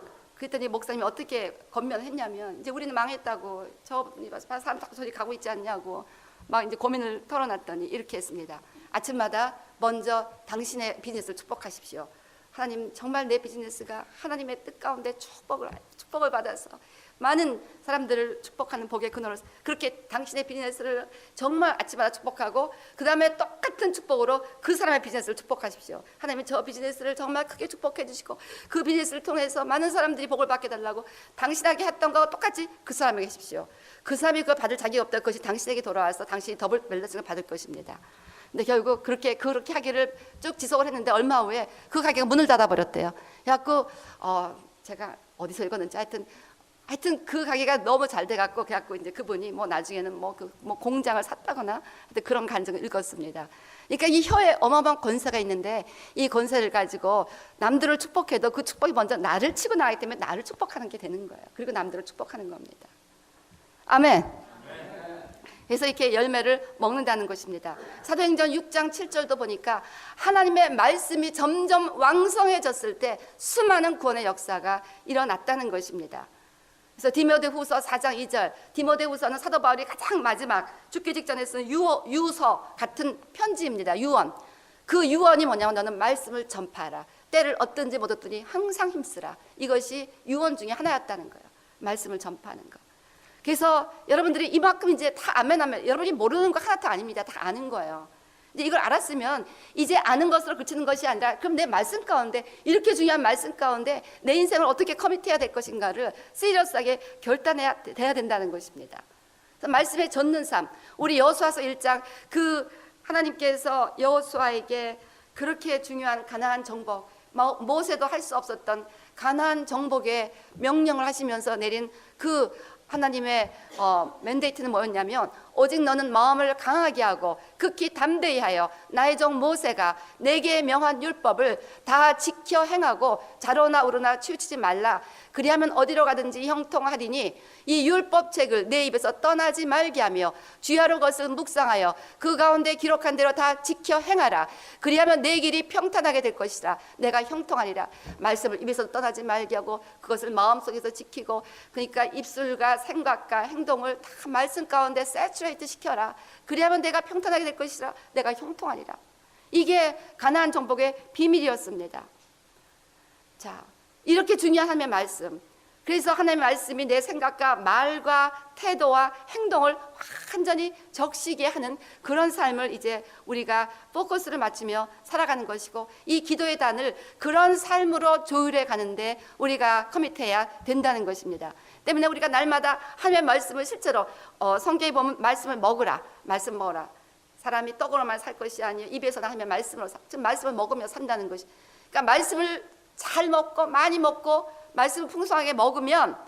목사님이 어떻게 건면했냐면 이제 우리는 망했다고 저 사람 자꾸 저리 가고 있지 않냐고 막 이제 고민을 털어놨더니 이렇게 했습니다. 아침마다 먼저 당신의 비즈니스를 축복하십시오. 하나님 정말 내 비즈니스가 하나님의 뜻 가운데 축복을 받아서 많은 사람들을 축복하는 복의 근원으로 그렇게 당신의 비즈니스를 정말 아침마다 축복하고 그 다음에 똑같은 축복으로 그 사람의 비즈니스를 축복하십시오. 하나님이 저 비즈니스를 정말 크게 축복해 주시고 그 비즈니스를 통해서 많은 사람들이 복을 받게 달라고 당신에게 했던 것과 똑같이 그 사람에게 하십시오. 그 사람이 그걸 받을 자격이 없다. 그것이 당신에게 돌아와서 당신이 더블 밸런스를 받을 것입니다. 근데 결국 그렇게 하기를 쭉 지속을 했는데 얼마 후에 그 가게가 문을 닫아버렸대요. 그래갖고 제가 어디서 읽었는지 하여튼 그 가게가 너무 잘 돼갖고 그래갖고 이제 그분이 뭐 나중에는 뭐 공장을 샀다거나 그런 간증을 읽었습니다. 그러니까 이 혀에 어마어마한 권세가 있는데 이 권세를 가지고 남들을 축복해도 그 축복이 먼저 나를 치고 나가기 때문에 나를 축복하는 게 되는 거예요. 그리고 남들을 축복하는 겁니다. 아멘. 그래서 이렇게 열매를 먹는다는 것입니다. 사도행전 6장 7절도 보니까 하나님의 말씀이 점점 왕성해졌을 때 수많은 구원의 역사가 일어났다는 것입니다. 그래서 디모데후서 4장 2절, 디모데후서는 사도 바울이 가장 마지막 죽기 직전에 쓴 유서 같은 편지입니다. 유언. 그 유언이 뭐냐면 너는 말씀을 전파하라. 때를 얻든지 못 얻든지 항상 힘쓰라. 이것이 유언 중에 하나였다는 거예요. 말씀을 전파하는 거. 그래서 여러분들이 이만큼 이제 다 아멘 하면 여러분이 모르는 거 하나도 아닙니다. 다 아는 거예요. 근데 이걸 알았으면 이제 아는 것으로 그치는 것이 아니라 그럼 내 말씀 가운데 이렇게 중요한 말씀 가운데 내 인생을 어떻게 커밋해야 될 것인가를 시리어스하게 결단해야 돼야 된다는 것입니다. 그래서 말씀에 젖는 삶. 우리 여호수아서 1장 그 하나님께서 여호수아에게 그렇게 중요한 가나안 정복, 모세도 할 수 없었던 가나안 정복의 명령을 하시면서 내린 그 하나님의 맨데이트는 뭐였냐면 오직 너는 마음을 강하게 하고 극히 담대히 하여 나의 종 모세가 내게 명한 율법을 다 지켜 행하고 좌로나 우로나 치우치지 말라. 그리하면 어디로 가든지 형통하리니 이 율법책을 내 입에서 떠나지 말게 하며 주야로 것을 묵상하여 그 가운데 기록한 대로 다 지켜 행하라. 그리하면 내 길이 평탄하게 될 것이라. 내가 형통하리라. 말씀을 입에서 떠나지 말게 하고 그것을 마음속에서 지키고, 그러니까 입술과 생각과 행동을 다 말씀 가운데 세츄레이트 시켜라. 그리하면 내가 평탄하게 될 것이라. 내가 형통하리라. 이게 가나안 정복의 비밀이었습니다. 자, 이렇게 중요한 하나님의 말씀. 그래서 하나님의 말씀이 내 생각과 말과 태도와 행동을 완전히 적시게 하는 그런 삶을 이제 우리가 포커스를 맞추며 살아가는 것이고, 이 기도의 단을 그런 삶으로 조율해 가는데 우리가 커밋해야 된다는 것입니다. 때문에 우리가 날마다 하나님의 말씀을 실제로 성경에 보면 말씀을 먹으라, 말씀 먹으라. 사람이 떡으로만 살 것이 아니요 입에서 하나님의 말씀으로 지금 말씀을 먹으며 산다는 것이. 그러니까 말씀을 잘 먹고 많이 먹고 말씀을 풍성하게 먹으면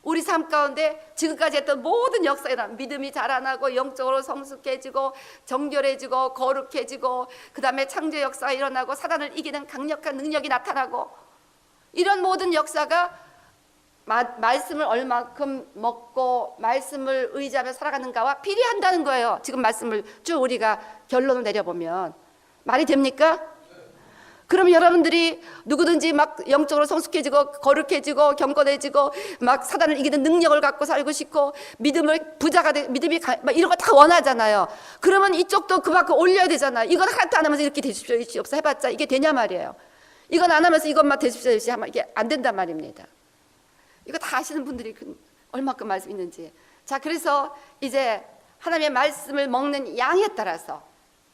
우리 삶 가운데 지금까지 했던 모든 역사가 일어나, 믿음이 자라나고 영적으로 성숙해지고 정결해지고 거룩해지고 그 다음에 창조의 역사가 일어나고 사단을 이기는 강력한 능력이 나타나고, 이런 모든 역사가 말씀을 얼마큼 먹고 말씀을 의지하며 살아가는가와 비례한다는 거예요. 지금 말씀을 쭉 우리가 결론을 내려보면 말이 됩니까? 그럼 여러분들이 누구든지 막 영적으로 성숙해지고 거룩해지고 경건해지고 막 사단을 이기는 능력을 갖고 살고 싶고 믿음을 부자가 되 믿음이 막 이런 거 다 원하잖아요. 그러면 이쪽도 그만큼 올려야 되잖아요. 이건 하나도 안 하면서 이렇게 되십시오 없어 해봤자 이게 되냐 말이에요. 이건 안 하면서 이것만 되십시오 하면 이게 안 된단 말입니다. 이거 다 아시는 분들이 얼마큼 말씀 있는지. 자, 그래서 이제 하나님의 말씀을 먹는 양에 따라서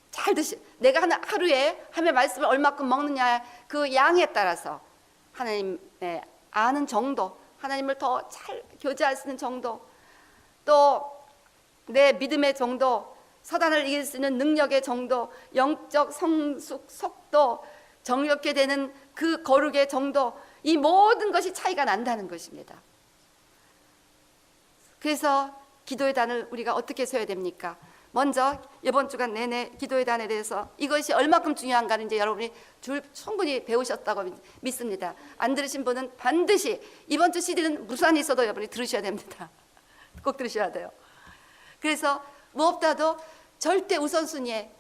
잘 내가 하루에 하나님의 말씀을 얼마큼 먹느냐 그 양에 따라서 하나님의 아는 정도, 하나님을 더 잘 교제할 수 있는 정도, 또 내 믿음의 정도, 사단을 이길 수 있는 능력의 정도, 영적 성숙 속도, 정욕게 되는 그 거룩의 정도, 이 모든 것이 차이가 난다는 것입니다. 그래서 기도의 단을 우리가 어떻게 서야 됩니까? 먼저 이번 주간 내내 기도의 단에 대해서 이것이 얼마큼 중요한가는 이제 여러분이 충분히 배우셨다고 믿습니다. 안 들으신 분은 반드시 이번 주 CD는 무슨 있어도 여러분이 들으셔야 됩니다. 꼭 들으셔야 돼요. 그래서 무엇보다도 절대 우선순위에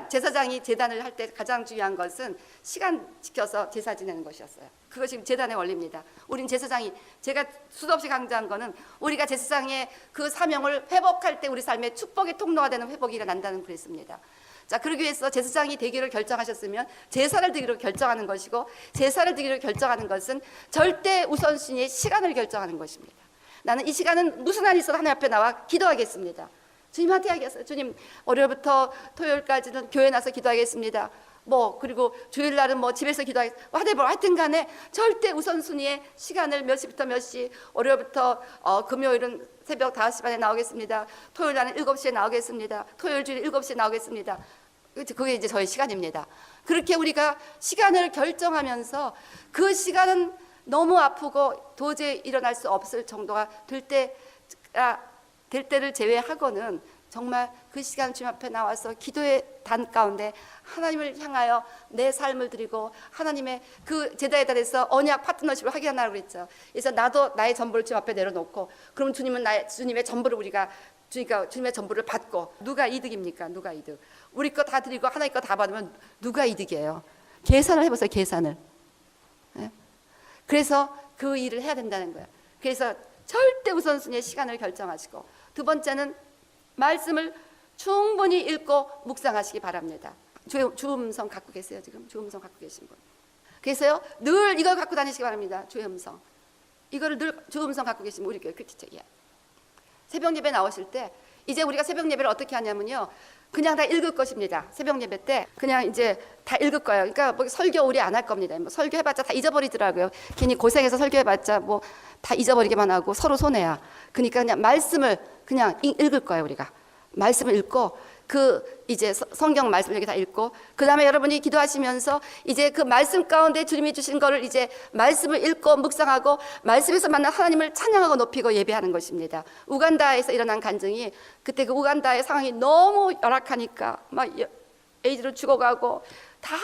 제사장이 제단을 할 때 가장 중요한 것은 시간 지켜서 제사 지내는 것이었어요. 그것이 제단의 원리입니다. 우린 제사장이, 제가 수도 없이 강조한 거는 우리가 제사장의 그 사명을 회복할 때 우리 삶의 축복의 통로가 되는 회복이 일어난다는 그랬습니다. 자, 그러기 위해서 제사장이 되기를 결정하셨으면 제사를 드리기로 결정하는 것이고, 제사를 드리기로 결정하는 것은 절대 우선순위의 시간을 결정하는 것입니다. 나는 이 시간은 무슨 한 있어도 하나님 앞에 나와 기도하겠습니다. 주님한테 하겠어요. 주님, 월요일부터 토요일까지는 교회 나서 기도하겠습니다. 그리고 주일날은 집에서 기도하겠습니다. 하여튼 간에 절대 우선순위의 시간을 몇 시부터 몇 시, 월요일부터 금요일은 새벽 5시 반에 나오겠습니다. 토요일날은 7시에 나오겠습니다. 토요일 주일 7시에 나오겠습니다. 그게 이제 저희 시간입니다. 그렇게 우리가 시간을 결정하면서 그 시간은 너무 아프고 도저히 일어날 수 없을 정도가 될 때를 제외하고는 정말 그 시간 주님 앞에 나와서 기도의 단 가운데 하나님을 향하여 내 삶을 드리고 하나님의 그 제자의 달에서 언약 파트너십을 하게 하라고 그랬죠. 그래서 나도 나의 전부를 주님 앞에 내려놓고, 그럼 주님은 주님의 전부를 우리가 주님의 전부를 받고, 누가 이득입니까? 누가 이득? 우리 거 다 드리고 하나님 거 다 받으면 누가 이득이에요? 계산을 해보세요. 계산을. 네? 그래서 그 일을 해야 된다는 거예요. 그래서 절대 우선순위의 시간을 결정하시고, 두 번째는 말씀을 충분히 읽고 묵상하시기 바랍니다. 주 음성 갖고 계세요? 지금 주 음성 갖고 계신 분? 그래서요, 늘 이걸 갖고 다니시기 바랍니다. 주 음성. 이거를 늘 주 음성 갖고 계신 우리 교회 큐티책이야. 새벽 예배 나오실 때 이제 우리가 새벽 예배를 어떻게 하냐면요, 그냥 다 읽을 것입니다. 새벽 예배 때 그냥 이제 다 읽을 거예요. 그러니까 뭐 설교 우리 안 할 겁니다. 뭐 설교해봤자 다 잊어버리더라고요. 괜히 고생해서 설교해봤자 뭐 다 잊어버리기만 하고 서로 손해야. 그러니까 그냥 말씀을 그냥 읽을 거예요. 우리가 말씀을 읽고, 그 이제 성경 말씀 여기 다 읽고, 그 다음에 여러분이 기도하시면서 이제 그 말씀 가운데 주님이 주신 거를 이제 말씀을 읽고 묵상하고, 말씀에서 만난 하나님을 찬양하고 높이고 예배하는 것입니다. 우간다에서 일어난 간증이, 그때 그 우간다의 상황이 너무 열악하니까 막 에이즈로 죽어가고 다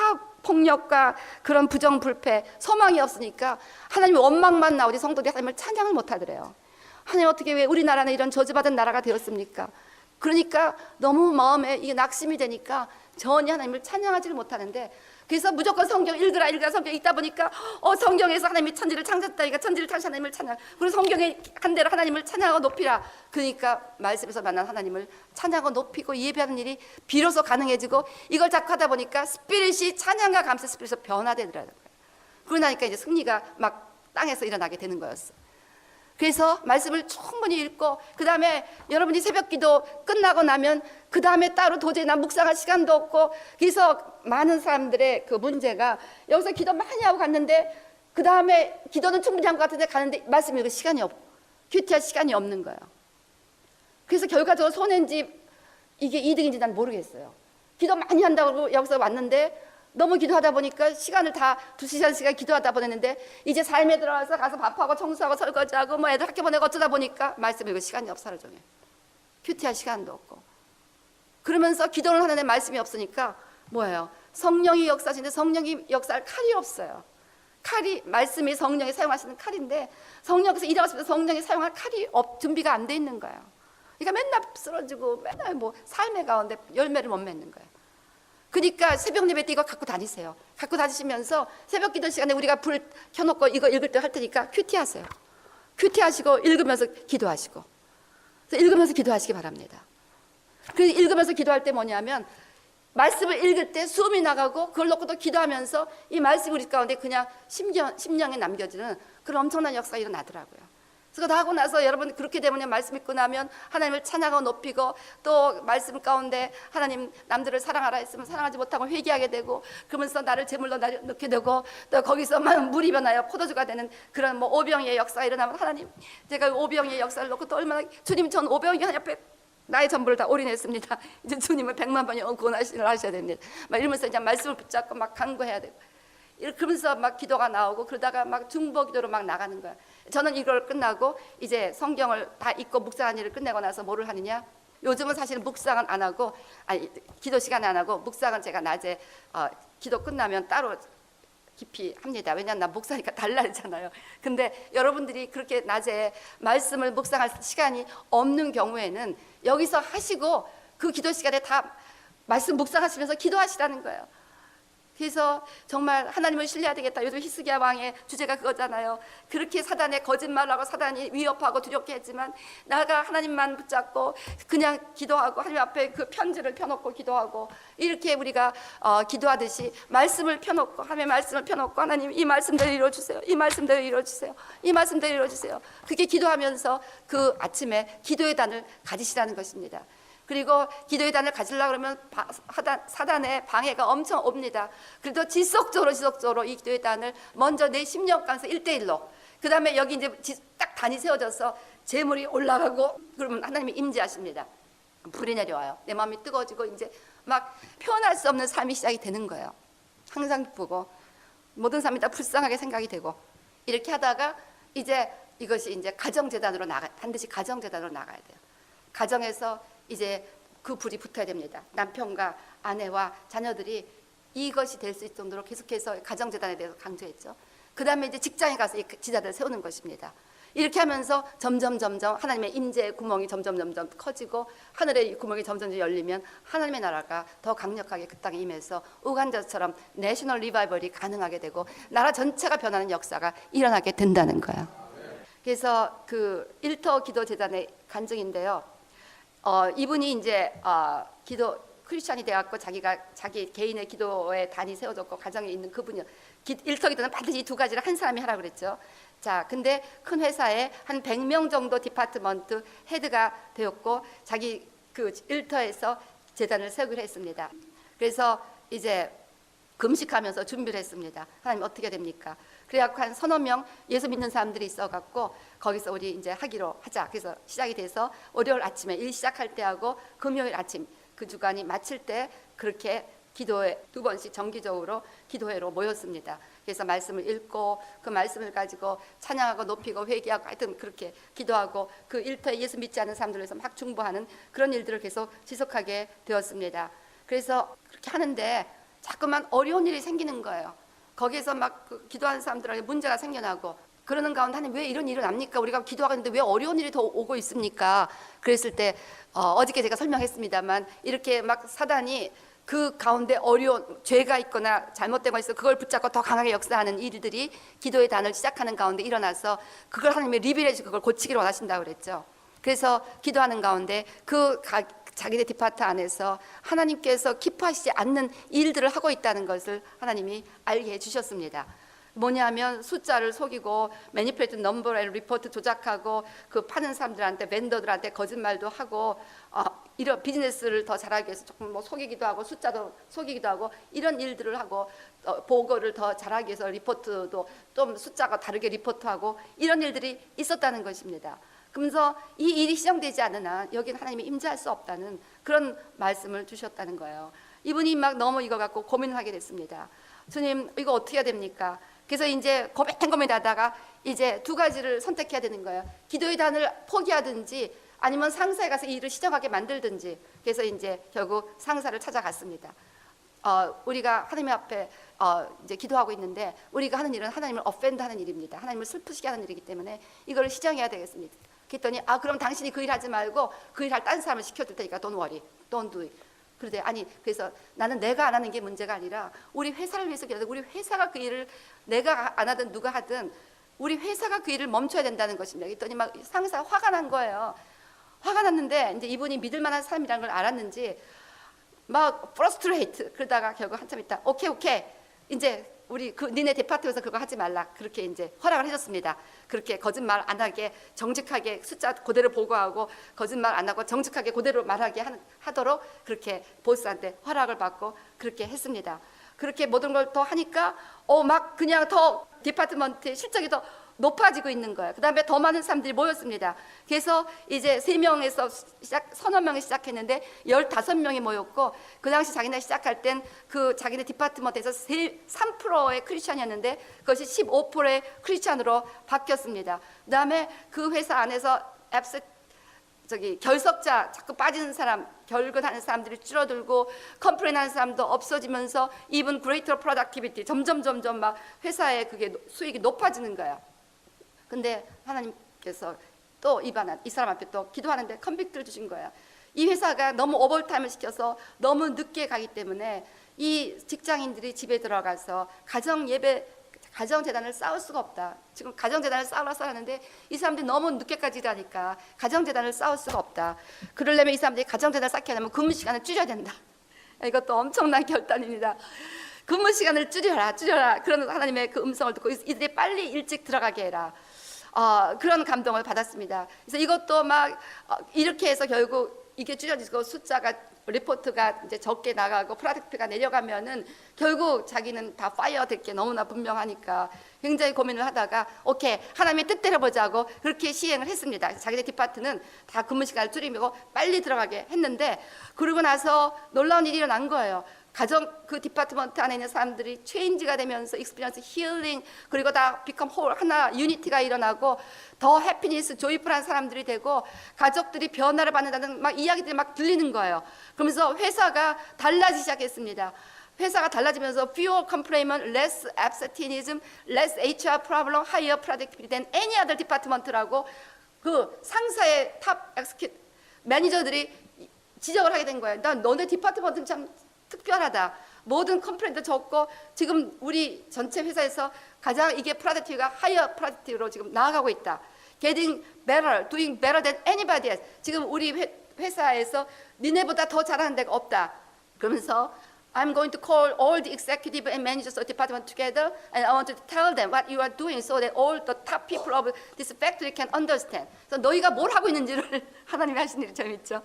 폭력과 그런 부정불패, 소망이 없으니까 하나님의 원망만 나오지 성도들이 하나님을 찬양을 못하더래요. 하나님, 어떻게 왜 우리나라는 이런 저주받은 나라가 되었습니까? 그러니까 너무 마음에 이게 낙심이 되니까 전혀 하나님을 찬양하지를 못하는데, 그래서 무조건 성경 읽으라 성경 읽다 보니까 성경에서 하나님이 천지를 창조했다니까 천지를 창조한 하나님을 찬양, 그리고 성경에 한 대로 하나님을 찬양하고 높이라. 그러니까 말씀에서 만난 하나님을 찬양하고 높이고 예배하는 일이 비로소 가능해지고, 이걸 자꾸 하다 보니까 스피릿이 찬양과 감사 스피릿으로 변화되더라고요. 그러고 나니까 이제 승리가 막 땅에서 일어나게 되는 거였어. 그래서 말씀을 충분히 읽고, 그 다음에 여러분이 새벽 기도 끝나고 나면 그 다음에 따로 도저히 나 묵상할 시간도 없고, 그래서 많은 사람들의 그 문제가 여기서 기도 많이 하고 갔는데 그 다음에 기도는 충분히 한 것 같은데 가는데 말씀 읽을 시간이 없고 큐티할 시간이 없는 거예요. 그래서 결과적으로 손해인지 이게 이득인지 난 모르겠어요. 기도 많이 한다고 여기서 왔는데 너무 기도하다 보니까 시간을 다 2시간 기도하다 보냈는데, 이제 삶에 들어와서 가서 밥하고 청소하고 설거지하고 뭐 애들 학교 보내고 어쩌다 보니까 말씀 읽을 시간이 없어. 하루 종일 큐티할 시간도 없고, 그러면서 기도를 하는데 말씀이 없으니까 뭐예요? 성령이 역사하시는데 성령이 역사할 칼이 없어요. 칼이, 말씀이 성령이 사용하시는 칼인데 성령께서 일하시면서 성령이 사용할 칼이 준비가 안 돼 있는 거예요. 그러니까 맨날 쓰러지고 맨날 뭐 삶의 가운데 열매를 못 맺는 거예요. 그러니까 새벽 예배 때 이거 갖고 다니세요. 갖고 다니시면서 새벽 기도 시간에 우리가 불 켜놓고 이거 읽을 때 할 테니까 큐티하세요. 큐티하시고 읽으면서 기도하시고, 읽으면서 기도하시기 바랍니다. 그래서 읽으면서 기도할 때 뭐냐면, 말씀을 읽을 때 숨이 나가고 그걸 놓고도 기도하면서 이 말씀이 우리 가운데 그냥 심령에 남겨지는 그런 엄청난 역사가 일어나더라고요. 그래서 다 하고 나서 여러분 그렇게 되면 말씀 읽고 나면 하나님을 찬양하고 높이고, 또 말씀 가운데 하나님 남들을 사랑하라 했으면 사랑하지 못하고 회개하게 되고, 그러면서 나를 제물로 넣게 되고, 또 거기서만 물이 변하여 포도주가 되는 그런 뭐 오병이의 역사가 일어나면, 하나님 제가 오병이의 역사를 놓고 또 얼마나 주님, 전 오병이 하나님 앞에 나의 전부를 다 올인했습니다. 이제 주님을 100만 번 영원 구원하시는 하셔야 됩니다. 막 이러면서 이제 말씀을 붙잡고 막 간구해야 되고, 그러면서 막 기도가 나오고, 그러다가 막 중보 기도로 막 나가는 거야. 저는 이걸 끝나고 이제 성경을 다 읽고 묵상한 일을 끝내고 나서 뭐를 하느냐? 요즘은 사실 묵상은 안 하고, 기도 시간에 안 하고, 묵상은 제가 낮에 기도 끝나면 따로 깊이 합니다. 왜냐하면 나 목사니까 달라지잖아요. 근데 여러분들이 그렇게 낮에 말씀을 묵상할 시간이 없는 경우에는 여기서 하시고 그 기도 시간에 다 말씀 묵상하시면서 기도하시라는 거예요. 그래서 정말 하나님을 신뢰해야 되겠다. 요즘 히스기야 왕의 주제가 그거잖아요. 그렇게 사단의 거짓말하고 사단이 위협하고 두렵게 했지만 나가 하나님만 붙잡고 그냥 기도하고 하나님 앞에 그 편지를 펴놓고 기도하고, 이렇게 우리가 기도하듯이 말씀을 펴놓고, 하나님의 말씀을 펴놓고, 하나님 이 말씀대로 이루어주세요. 이 말씀대로 이루어주세요. 이 말씀대로 이루어주세요. 그렇게 기도하면서 그 아침에 기도의 단을 가지시라는 것입니다. 그리고 기도의 단을 가지려고 그러면 사단의 방해가 엄청 옵니다. 그래도 지속적으로 이 기도의 단을 먼저 내 심령 가운데서 1대1로, 그 다음에 여기 이제 딱 단이 세워져서 재물이 올라가고, 그러면 하나님이 임재하십니다. 불이 내려와요. 내 마음이 뜨거워지고 이제 막 표현할 수 없는 삶이 시작이 되는 거예요. 항상 기쁘고 모든 삶이 다 불쌍하게 생각이 되고, 이렇게 하다가 이제 이것이 이제 가정재단으로 반드시 가정재단으로 나가야 돼요. 가정에서 이제 그 불이 붙어야 됩니다. 남편과 아내와 자녀들이 이것이 될 수 있을 정도로 계속해서 가정재단에 대해서 강조했죠. 그 다음에 이제 직장에 가서 이 지자들을 세우는 것입니다. 이렇게 하면서 점점 하나님의 임재의 구멍이 점점 커지고 하늘의 구멍이 점점 열리면 하나님의 나라가 더 강력하게 그 땅에 임해서 우간다처럼 내셔널 리바이벌이 가능하게 되고 나라 전체가 변하는 역사가 일어나게 된다는 거예요. 그래서 그 일터 기도재단의 간증인데요. 이분이 이제 기도 크리스찬이 되었고 자기 개인의 기도의 단이 세워졌고 가정에 있는 그분이요. 일터 기도는 반드시 이 두 가지를 한 사람이 하라고 그랬죠. 자, 근데 큰 회사에 한 100명 정도 디파트먼트 헤드가 되었고 자기 그 일터에서 재단을 세우기로 했습니다. 그래서 이제 금식하면서 준비를 했습니다. 하나님 어떻게 됩니까? 그래갖고 한 서너 명 예수 믿는 사람들이 있어갖고 거기서 우리 이제 하기로 하자. 그래서 시작이 돼서 월요일 아침에 일 시작할 때하고 금요일 아침 그 주간이 마칠 때 그렇게 기도회 2번씩 정기적으로 기도회로 모였습니다. 그래서 말씀을 읽고 그 말씀을 가지고 찬양하고 높이고 회개하고 하여튼 그렇게 기도하고 그 일터에 예수 믿지 않는 사람들을 위해서 막 중보하는 그런 일들을 계속 지속하게 되었습니다. 그래서 그렇게 하는데 자꾸만 어려운 일이 생기는 거예요. 거기에서 막 그 기도하는 사람들에게 문제가 생겨나고 그러는 가운데 하나님 왜 이런 일이 납니까? 우리가 기도하고 있는데 왜 어려운 일이 더 오고 있습니까? 그랬을 때 어저께 제가 설명했습니다만 이렇게 막 사단이 그 가운데 어려운 죄가 있거나 잘못된 거 있어 그걸 붙잡고 더 강하게 역사하는 일들이 기도의 단을 시작하는 가운데 일어나서 그걸 하나님의 리빌해서 그걸 고치기를 원하신다고 그랬죠. 그래서 기도하는 가운데 자기네 디파트 안에서 하나님께서 기뻐하시지 않는 일들을 하고 있다는 것을 하나님이 알게 해주셨습니다. 뭐냐면 숫자를 속이고 매니플레이트 넘버를 리포트 조작하고 그 파는 사람들한테 벤더들한테 거짓말도 하고 이런 비즈니스를 더 잘하기 위해서 조금 뭐 속이기도 하고 숫자도 속이기도 하고 이런 일들을 하고 보고를 더 잘하기 위해서 리포트도 좀 숫자가 다르게 리포트하고 이런 일들이 있었다는 것입니다. 그러면서 이 일이 시정되지 않는 한 여기는 하나님이 임재할 수 없다는 그런 말씀을 주셨다는 거예요. 이분이 막 너무 이거 갖고 고민을 하게 됐습니다. 주님 이거 어떻게 해야 됩니까? 그래서 이제 고민하다가 이제 두 가지를 선택해야 되는 거예요. 기도의 단을 포기하든지 아니면 상사에 가서 이 일을 시정하게 만들든지. 그래서 이제 결국 상사를 찾아갔습니다. 우리가 하나님 앞에 이제 기도하고 있는데 우리가 하는 일은 하나님을 offend하는 일입니다. 하나님을 슬프시게 하는 일이기 때문에 이걸 시정해야 되겠습니다. 그랬더니 그럼 당신이 그 일 하지 말고 그 일 할 딴 사람을 시켜줄 테니까 don't worry, don't do it. 그런데 그래서 나는 내가 안 하는 게 문제가 아니라 우리 회사를 위해서 기도하는 우리 회사가 그 일을 내가 안 하든 누가 하든 우리 회사가 그 일을 멈춰야 된다는 것입니다. 그랬더니 막 상사가 화가 난 거예요. 화가 났는데 이제 이분이 믿을 만한 사람이라는 걸 알았는지 막 프러스트레이트 그러다가 결국 한참 있다 오케이 이제 우리 니네 디파트에서 그거 하지 말라 그렇게 이제 허락을 해줬습니다. 그렇게 거짓말 안 하게 정직하게 숫자 그대로 보고하고 거짓말 안 하고 정직하게 그대로 말하게 하도록 그렇게 보스한테 허락을 받고 그렇게 했습니다. 그렇게 모든 걸 더 하니까 막 그냥 더 디파트먼트의 실적이 더 높아지고 있는 거예요. 그 다음에 더 많은 사람들이 모였습니다. 그래서 이제 3명에서 서너 명이 시작했는데 15명이 모였고 그 당시 자기네 시작할 땐 그 자기네 디파트먼트에서 3%의 크리스찬이었는데 그것이 15%의 크리스찬으로 바뀌었습니다. 그 다음에 그 회사 안에서 결석자 자꾸 빠지는 사람 결근하는 사람들이 줄어들고 컴플레인하는 사람도 없어지면서 even greater productivity 점점 막 회사의 그게 수익이 높아지는 거예요. 근데 하나님께서 또 이 사람 앞에 또 기도하는데 컨빅트를 주신 거예요. 이 회사가 너무 오버타임을 시켜서 너무 늦게 가기 때문에 이 직장인들이 집에 들어가서 가정재단을 쌓을 수가 없다. 지금 가정재단을 쌓았는데 이 사람들이 너무 늦게까지 일하니까 가정재단을 쌓을 수가 없다. 그러려면 이 사람들이 가정재단을 쌓게 하려면 근무 시간을 줄여야 된다. 이것도 엄청난 결단입니다. 근무 시간을 줄여라. 그런 하나님의 그 음성을 듣고 이들이 빨리 일찍 들어가게 해라. 그런 감동을 받았습니다. 그래서 이것도 막 이렇게 해서 결국 이게 줄여지고 숫자가 리포트가 이제 적게 나가고 프로덕트가 내려가면은 결국 자기는 다 파이어 될 게 너무나 분명하니까 굉장히 고민을 하다가 오케이 하나님의 뜻대로 보자고 그렇게 시행을 했습니다. 자기네 디파트는 다 근무 시간을 줄이고 빨리 들어가게 했는데 그러고 나서 놀라운 일이 일어난 거예요. 가정 그 디파트먼트 안에 있는 사람들이 체인지가 되면서 익스피리언스 힐링, 그리고 다 비컴 홀 하나 유니티가 일어나고 더 해피니스 조이풀한 사람들이 되고 가족들이 변화를 받는다는 막 이야기들이 막 들리는 거예요. 그러면서 회사가 달라지기 시작했습니다. 회사가 달라지면서 fewer complaints, less absenteeism, less HR problem, higher productivity than any other department라고 그 상사의 탑 엑스큐티브 매니저들이 지적을 하게 된 거예요. 난 너네 디파트먼트는 참 특별하다. 모든 컴플레인도 적고 지금 우리 전체 회사에서 가장 이게 프로덕티브가 하이어 프로덕티브로 지금 나아가고 있다. Getting better, doing better than anybody else. 지금 우리 회사에서 니네보다 더 잘하는 데가 없다. 그러면서 I'm going to call all the executive and managers of the department together, and I want to tell them what you are doing so that all the top people of this factory can understand. 그래서 너희가 뭘 하고 있는지를 하나님이 하신 일이 재밌죠.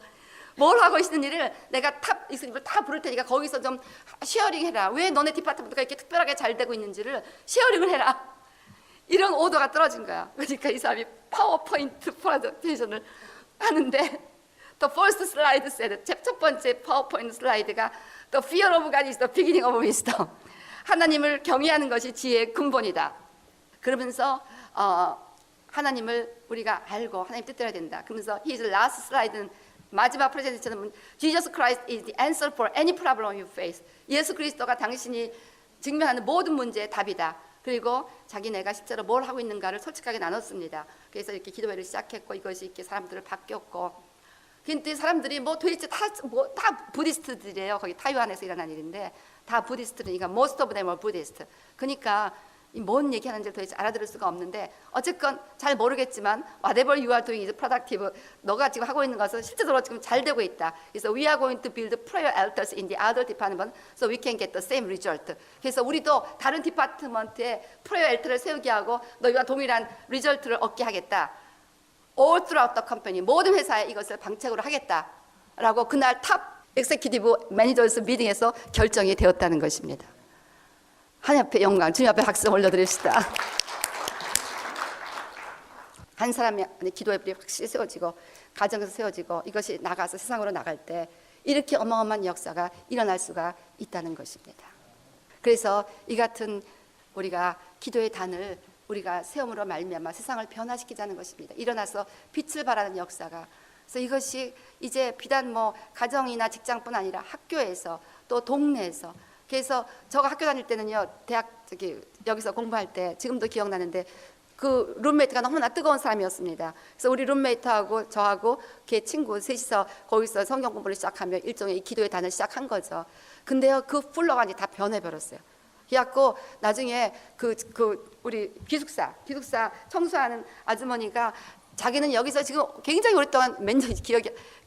뭘 하고 있는 일을 내가 탑 익스큐티브를 다 부를 테니까 거기서 좀 쉐어링 해라. 왜 너네 디파트먼트가 이렇게 특별하게 잘 되고 있는지를 쉐어링을 해라. 이런 오더가 떨어진 거야. 그러니까 이 사람이 파워포인트 프레젠테이션을 하는데 The first slide said, 첫 번째 파워포인트 슬라이드가 The fear of God is the beginning of wisdom. 하나님을 경외하는 것이 지혜의 근본이다. 그러면서 하나님을 우리가 알고 하나님 뜻대로 된다. 그러면서 his last slide는 마지막 프레젠테이션은 Jesus Christ is the answer for any problem you face. 예수 그리스도가 당신이 직면하는 모든 문제의 답이다. 그리고 자기네가 실제로 뭘 하고 있는가를 솔직하게 나눴습니다. 그래서 이렇게 기도회를 시작했고 이것이 이렇게 사람들을 바뀌었고. 근데 사람들이 뭐 도대체 다 부디스트들이에요. 거기 타이완에서 일어난 일인데 다 부디스트니까 most of them are Buddhist. 그러니까 뭔 얘기하는지 도대체 알아들을 수가 없는데 어쨌건 잘 모르겠지만 whatever you are doing is productive. 너가 지금 하고 있는 것은 실제적으로 지금 잘 되고 있다. 그래서 we are going to build prayer altars in the other department so we can get the same result. 그래서 우리도 다른 디파트먼트에 prayer altar을 세우게 하고 너희와 동일한 리절트를 얻게 하겠다. All throughout the company, 모든 회사에 이것을 방책으로 하겠다라고 그날 탑 엑세큐티브 매니저스 미팅에서 결정이 되었다는 것입니다. 하나님 앞에 영광, 주님 앞에 박수 올려드립시다. 한 사람의 기도의 불이 확실히 세워지고 가정에서 세워지고 이것이 나가서 세상으로 나갈 때 이렇게 어마어마한 역사가 일어날 수가 있다는 것입니다. 그래서 이 같은 우리가 기도의 단을 우리가 세움으로 말미암아 세상을 변화시키자는 것입니다. 일어나서 빛을 발하는 역사가. 그래서 이것이 이제 비단 뭐 가정이나 직장뿐 아니라 학교에서 또 동네에서. 그래서 제가 학교 다닐 때는요, 대학 여기서 공부할 때 지금도 기억나는데 그 룸메이트가 너무나 뜨거운 사람이었습니다. 그래서 우리 룸메이트하고 저하고 걔 친구 셋이서 거기서 성경 공부를 시작하며 일종의 이 기도의 단을 시작한 거죠. 근데요, 그 플로가 이제 다 변해버렸어요. 그래갖고 나중에 우리 기숙사 청소하는 아주머니가 자기는 여기서 지금 굉장히 오랫동안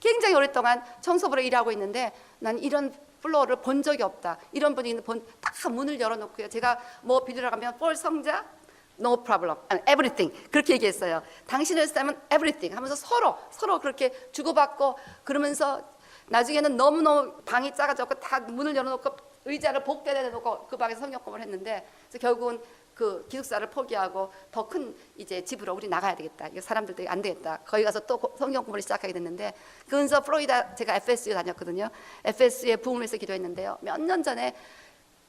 굉장히 오랫동안 청소부로 일하고 있는데 난 이런 플로어를 본 적이 없다. 이런 분위기는 딱 문을 열어놓고요. 제가 뭐 비디오를 가면 폴 성자 no problem, everything 그렇게 얘기했어요. 당신을 쓰면 everything 하면서 서로 그렇게 주고받고 그러면서 나중에는 너무너무 방이 작아졌고 다 문을 열어놓고 의자를 복대에 놓고 그 방에서 성경 공부를 했는데 그래서 결국은 그 기숙사를 포기하고 더 큰 이제 집으로 우리 나가야 되겠다. 이거 사람들도 안 되겠다. 거기 가서 또 성경 공부를 시작하게 됐는데 그래서 플로리다 제가 FSU 다녔거든요. FSU에 부흥을 해서 기도했는데요. 몇 년 전에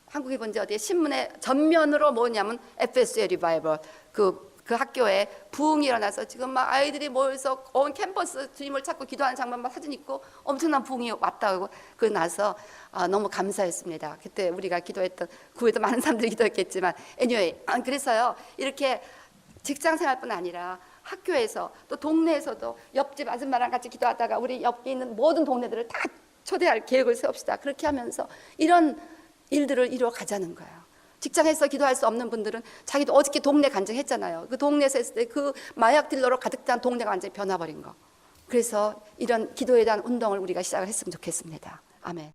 한국에 본지 어디에 신문에 전면으로 뭐냐면 FSU의 리바이벌 그 학교에 부흥이 일어나서 지금 막 아이들이 모여서 온 캠퍼스 주님을 찾고 기도하는 장면만 사진 있고 엄청난 부흥이 왔다고 그 나서 너무 감사했습니다. 그때 우리가 기도했던 그 외에도 많은 사람들이 기도했겠지만 anyway 그래서요 이렇게 직장 생활뿐 아니라 학교에서 또 동네에서도 옆집 아줌마랑 같이 기도하다가 우리 옆에 있는 모든 동네들을 다 초대할 계획을 세웁시다. 그렇게 하면서 이런 일들을 이루어 가자는 거예요. 직장에서 기도할 수 없는 분들은 자기도 어저께 동네 간증했잖아요. 그 동네에서 했을 때 그 마약 딜러로 가득 찬 동네가 완전히 변화버린 거. 그래서 이런 기도에 대한 운동을 우리가 시작을 했으면 좋겠습니다. 아멘.